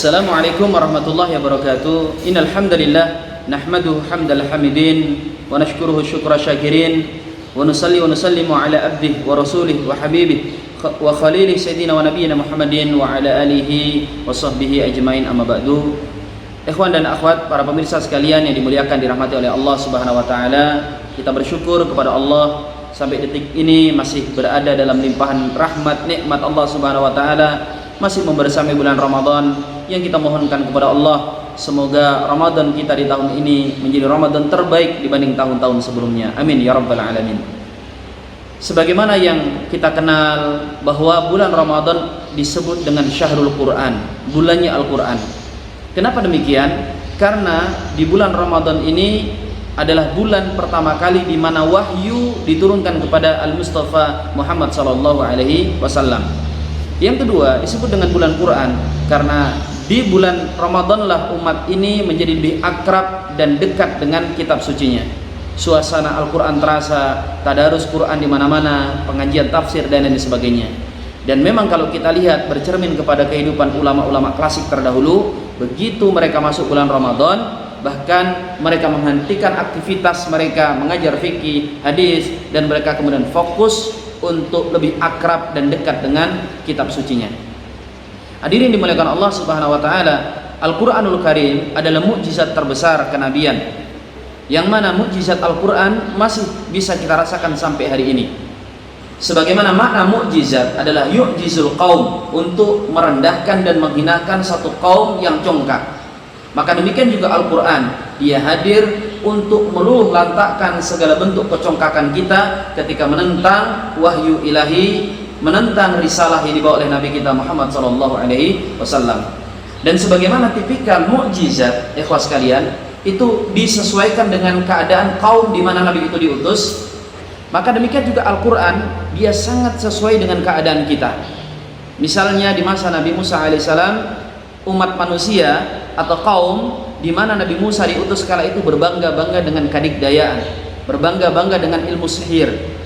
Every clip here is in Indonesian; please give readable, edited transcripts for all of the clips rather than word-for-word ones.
Assalamualaikum warahmatullahi wabarakatuh. Innal hamdalillah nahmaduhu hamdal hamidin wa nashkuruhu syukra syakirin wa nusalli wa nusallimu ala abdihi wa rasulih wa habibih wa khalilih sayyidina wa nabiyyina Muhammadin wa ala alihi wa sahbihi ajmain, amma ba'du. Ikhwan dan akhwat, para pemirsa sekalian yang dimuliakan dirahmati oleh Allah Subhanahu wa taala, kita bersyukur kepada Allah sampai detik ini masih berada dalam limpahan rahmat nikmat Allah Subhanahu wa taala, masih membersami bulan Ramadan yang kita mohonkan kepada Allah semoga Ramadan kita di tahun ini menjadi Ramadan terbaik dibanding tahun-tahun sebelumnya. Amin ya rabbal alamin. Sebagaimana yang kita kenal bahwa bulan Ramadan disebut dengan Syahrul Quran, bulannya Al-Quran. Kenapa demikian? Karena di bulan Ramadan ini adalah bulan pertama kali di mana wahyu diturunkan kepada Al-Mustafa Muhammad sallallahu alaihi wasallam. Yang kedua disebut dengan bulan Quran karena di bulan Ramadanlah umat ini menjadi lebih akrab dan dekat dengan kitab sucinya. Suasana Al-Quran terasa, tadarus Quran di mana-mana, pengajian tafsir dan lain sebagainya. Dan memang kalau kita lihat bercermin kepada kehidupan ulama-ulama klasik terdahulu, begitu mereka masuk bulan Ramadan, bahkan mereka menghentikan aktivitas mereka mengajar fikih, hadis, dan mereka kemudian fokus untuk lebih akrab dan dekat dengan kitab sucinya. Hadirin dimuliakan Allah Subhanahu wa taala, Al-Qur'anul Karim adalah mukjizat terbesar kenabian, yang mana mukjizat Al-Qur'an masih bisa kita rasakan sampai hari ini. Sebagaimana makna mukjizat adalah yu'jizul qaum, untuk merendahkan dan menghinakan satu kaum yang congkak. Maka demikian juga Al-Quran, dia hadir untuk meluluh lantakkan segala bentuk kecongkakan kita ketika menentang wahyu ilahi, menentang risalah yang dibawa oleh Nabi kita Muhammad SAW. Dan sebagaimana tipikal mukjizat, ikhwas sekalian, itu disesuaikan dengan keadaan kaum di mana Nabi itu diutus. Maka demikian juga Al-Quran, dia sangat sesuai dengan keadaan kita. Misalnya di masa Nabi Musa alaihissalam, umat manusia atau kaum di mana Nabi Musa diutus kala itu berbangga-bangga dengan kadikdayaan, berbangga-bangga dengan ilmu sihir.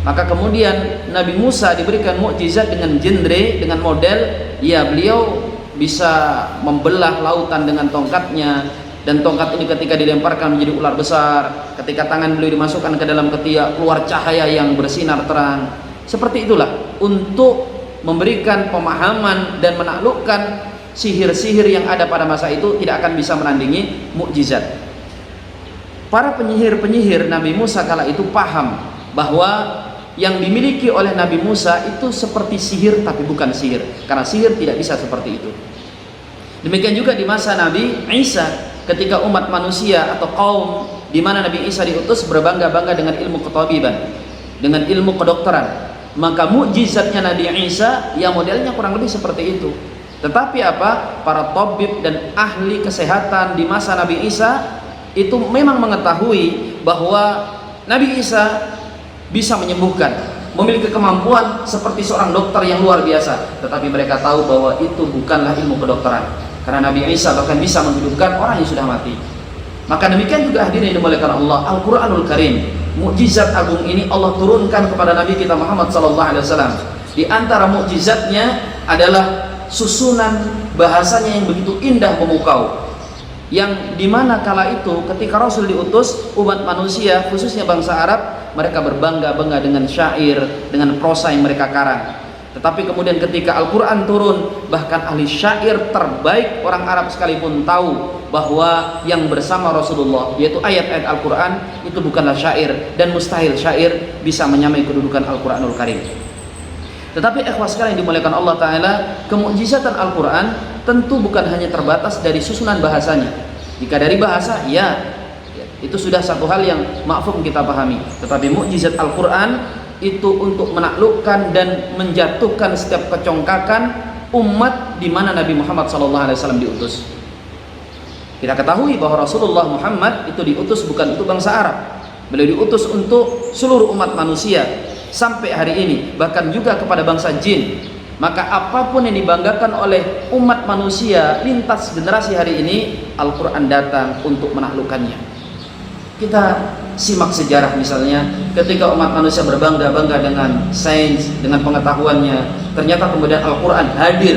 Maka kemudian Nabi Musa diberikan mukjizat dengan genre, dengan model, ya beliau bisa membelah lautan dengan tongkatnya, dan tongkat ini ketika dilemparkan menjadi ular besar, ketika tangan beliau dimasukkan ke dalam ketiak keluar cahaya yang bersinar terang. Seperti itulah untuk memberikan pemahaman dan menaklukkan sihir-sihir yang ada pada masa itu tidak akan bisa menandingi mukjizat. Para penyihir-penyihir Nabi Musa kala itu paham bahwa yang dimiliki oleh Nabi Musa itu seperti sihir tapi bukan sihir, karena sihir tidak bisa seperti itu. Demikian juga di masa Nabi Isa, ketika umat manusia atau kaum di mana Nabi Isa diutus berbangga-bangga dengan ilmu ketabiban, dengan ilmu kedokteran, maka mukjizatnya Nabi Isa yang modelnya kurang lebih seperti itu. Tetapi apa? Para tabib dan ahli kesehatan di masa Nabi Isa itu memang mengetahui bahwa Nabi Isa bisa menyembuhkan, memiliki kemampuan seperti seorang dokter yang luar biasa. Tetapi mereka tahu bahwa itu bukanlah ilmu kedokteran, karena Nabi Isa bahkan bisa menghidupkan orang yang sudah mati. Maka demikian juga hadirin yang dimuliakan Allah, Al-Quranul Karim, mukjizat agung ini Allah turunkan kepada Nabi kita Muhammad SAW. Di antara mukjizatnya adalah susunan bahasanya yang begitu indah memukau, yang dimana kala itu ketika Rasul diutus, umat manusia khususnya bangsa Arab, mereka berbangga-bangga dengan syair, dengan prosa yang mereka karang. Tetapi kemudian ketika Al-Quran turun, bahkan ahli syair terbaik orang Arab sekalipun tahu bahwa yang bersama Rasulullah, yaitu ayat-ayat Al-Quran, itu bukanlah syair, dan mustahil syair bisa menyamai kedudukan Al-Quranul Karim. Tetapi ikhwas sekalian yang dimuliakan Allah Ta'ala, kemukjizatan Al-Quran tentu bukan hanya terbatas dari susunan bahasanya. Jika dari bahasa, ya itu sudah satu hal yang ma'fum kita pahami. Tetapi mukjizat Al-Quran itu untuk menaklukkan dan menjatuhkan setiap kecongkakan umat di mana Nabi Muhammad SAW diutus. Kita ketahui bahwa Rasulullah Muhammad itu diutus bukan untuk bangsa Arab, beliau diutus untuk seluruh umat manusia sampai hari ini, bahkan juga kepada bangsa jin. Maka apapun yang dibanggakan oleh umat manusia lintas generasi hari ini, Al-Quran datang untuk menaklukkannya. Kita simak sejarah misalnya, ketika umat manusia berbangga-bangga dengan sains, dengan pengetahuannya, ternyata kemudian Al-Quran hadir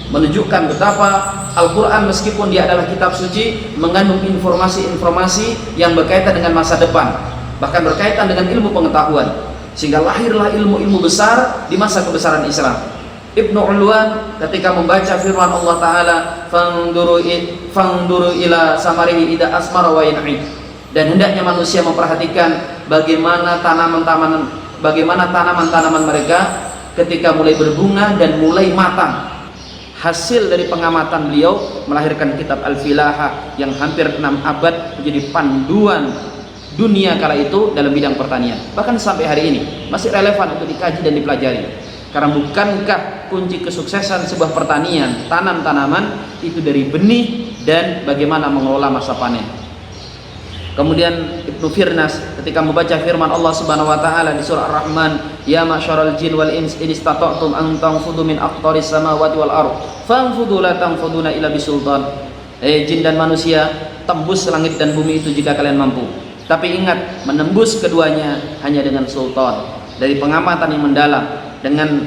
menunjukkan betapa Al-Quran meskipun dia adalah kitab suci mengandung informasi-informasi yang berkaitan dengan masa depan, bahkan berkaitan dengan ilmu pengetahuan, sehingga lahirlah ilmu-ilmu besar di masa kebesaran Islam. Ibnu Ulwan ketika membaca firman Allah Ta'ala, fangduru ila samarihi ida asmara wa yan'id, dan hendaknya manusia memperhatikan bagaimana tanaman-tanaman mereka ketika mulai berbunga dan mulai matang. Hasil dari pengamatan beliau melahirkan kitab Al-Filahah yang hampir 6 abad menjadi panduan dunia kala itu dalam bidang pertanian. Bahkan sampai hari ini masih relevan untuk dikaji dan dipelajari. Karena bukankah kunci kesuksesan sebuah pertanian, tanam tanaman itu dari benih dan bagaimana mengelola masa panen. Kemudian Ibnu Firnas ketika membaca firman Allah Subhanahu wa taala di surah Ar-Rahman, ya ma'syaral jin wal ins in istata'tum an tanfudu min aqtaris samawati wal ardh fanfudu la tanfuduna illa bisultan. Jin dan manusia, tembus langit dan bumi itu jika kalian mampu. Tapi ingat, menembus keduanya hanya dengan sultan. Dari pengamatan yang mendalam, dengan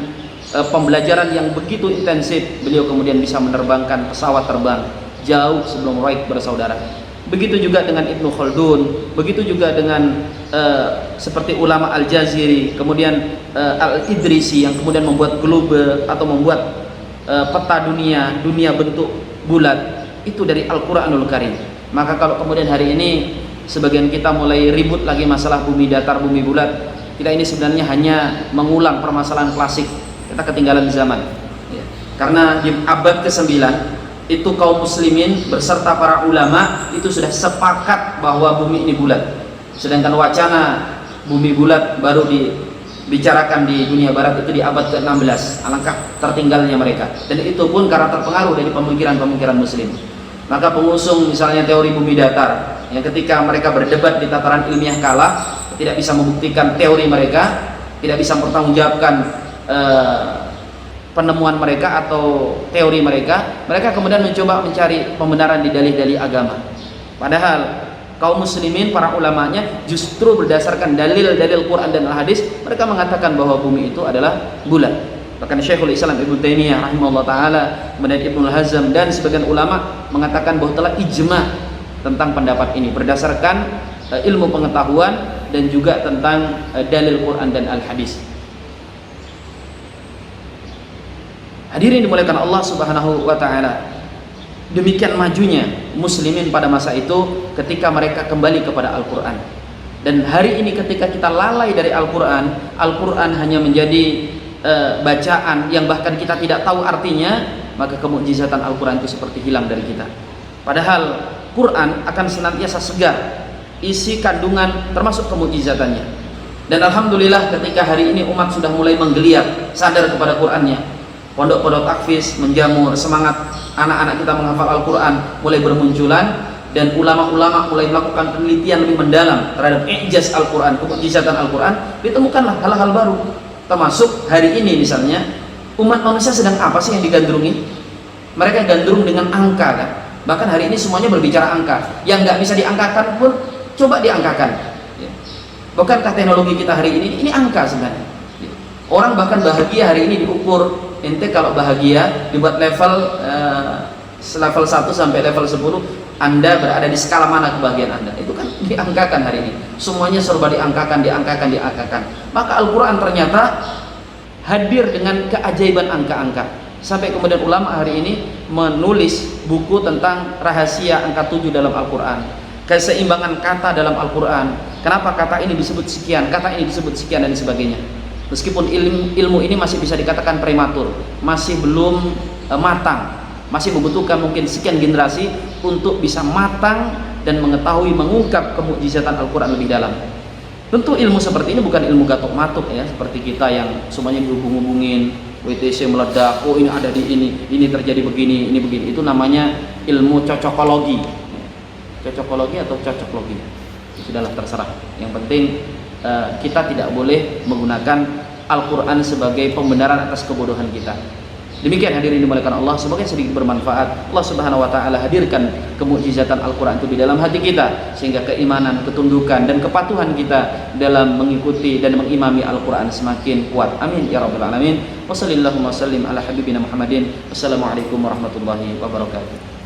pembelajaran yang begitu intensif, beliau kemudian bisa menerbangkan pesawat terbang jauh sebelum Wright bersaudara. Begitu juga dengan Ibnu Khaldun, begitu juga dengan seperti ulama Al-Jaziri, kemudian Al-Idrisi yang kemudian membuat globe atau membuat peta dunia bentuk bulat, itu dari Al-Quranul Karim. Maka kalau kemudian hari ini sebagian kita mulai ribut lagi masalah bumi datar, bumi bulat, kita ini sebenarnya hanya mengulang permasalahan klasik. Kita ketinggalan di zaman ya. Karena di abad ke-9 itu kaum muslimin beserta para ulama itu sudah sepakat bahwa bumi ini bulat. Sedangkan wacana bumi bulat baru dibicarakan di dunia barat itu di abad ke-16. Alangkah tertinggalnya mereka. Dan itu pun karena terpengaruh dari pemikiran-pemikiran muslim. Maka pengusung misalnya teori bumi datar, yang ketika mereka berdebat di tataran ilmiah kalah, tidak bisa membuktikan teori mereka, tidak bisa mempertanggungjawabkan penemuan mereka atau teori mereka kemudian mencoba mencari pembenaran di dalil-dalil agama. Padahal kaum muslimin, para ulamanya justru berdasarkan dalil-dalil Quran dan Al-Hadis, mereka mengatakan bahwa bumi itu adalah bulat. Bahkan Syekhul Islam Ibnu Taimiyah rahimahullah taala, kemudian Ibnu Hazm dan sebagian ulama mengatakan bahwa telah ijma tentang pendapat ini berdasarkan ilmu pengetahuan dan juga tentang dalil Quran dan Al-Hadis. Hadirin dimuliakan Allah Subhanahu wa taala. Demikian majunya muslimin pada masa itu ketika mereka kembali kepada Al-Qur'an. Dan hari ini ketika kita lalai dari Al-Qur'an, Al-Qur'an hanya menjadi bacaan yang bahkan kita tidak tahu artinya, maka kemukjizatan Al-Qur'an itu seperti hilang dari kita. Padahal Quran akan senantiasa segar isi kandungan termasuk kemukjizatannya. Dan alhamdulillah ketika hari ini umat sudah mulai menggeliat sadar kepada Qur'annya, pondok-pondok takfiz menjamur, semangat anak-anak kita menghafal Al-Quran mulai bermunculan, dan ulama-ulama mulai melakukan penelitian lebih mendalam terhadap ijaz Al-Quran, kemukjizatan Al-Quran. Ditemukanlah hal-hal baru, termasuk hari ini misalnya umat manusia sedang apa sih yang digandrungi? Mereka gandrung dengan angka kan? Bahkan hari ini semuanya berbicara angka, yang nggak bisa diangkakan pun coba diangkakan. Bukankah teknologi kita hari ini angka sebenarnya? Orang bahkan bahagia hari ini diukur. Ente kalau bahagia dibuat level 1 sampai level 10, Anda berada di skala mana kebahagiaan Anda? Itu kan diangkakan hari ini. Semuanya serba diangkakan. Maka Al-Quran ternyata hadir dengan keajaiban angka-angka. Sampai kemudian ulama hari ini menulis buku tentang rahasia angka 7 dalam Al-Quran, keseimbangan kata dalam Al-Quran, kenapa kata ini disebut sekian, kata ini disebut sekian, dan sebagainya. Meskipun ilmu ini masih bisa dikatakan prematur, masih belum matang, masih membutuhkan mungkin sekian generasi untuk bisa matang dan mengetahui, mengungkap kemukjizatan Al-Quran lebih dalam. Tentu ilmu seperti ini bukan ilmu gatuk-matuk ya, seperti kita yang semuanya dihubung-hubungin, WTC meledak, oh ini ada di ini terjadi begini, ini begini. Itu namanya ilmu cocokologi. Cocokologi atau cocoklogi, sudahlah terserah. Yang penting kita tidak boleh menggunakan Al-Quran sebagai pembenaran atas kebodohan kita. Demikian hadirin dimuliakan Allah, semoga sedikit bermanfaat. Allah Subhanahu wa taala hadirkan kemukjizatan Al-Qur'an itu di dalam hati kita, sehingga keimanan, ketundukan dan kepatuhan kita dalam mengikuti dan mengimami Al-Qur'an semakin kuat. Amin ya rabbal alamin. Wassallallahu wasallim ala habibina Muhammadin. Wassalamualaikum warahmatullahi wabarakatuh.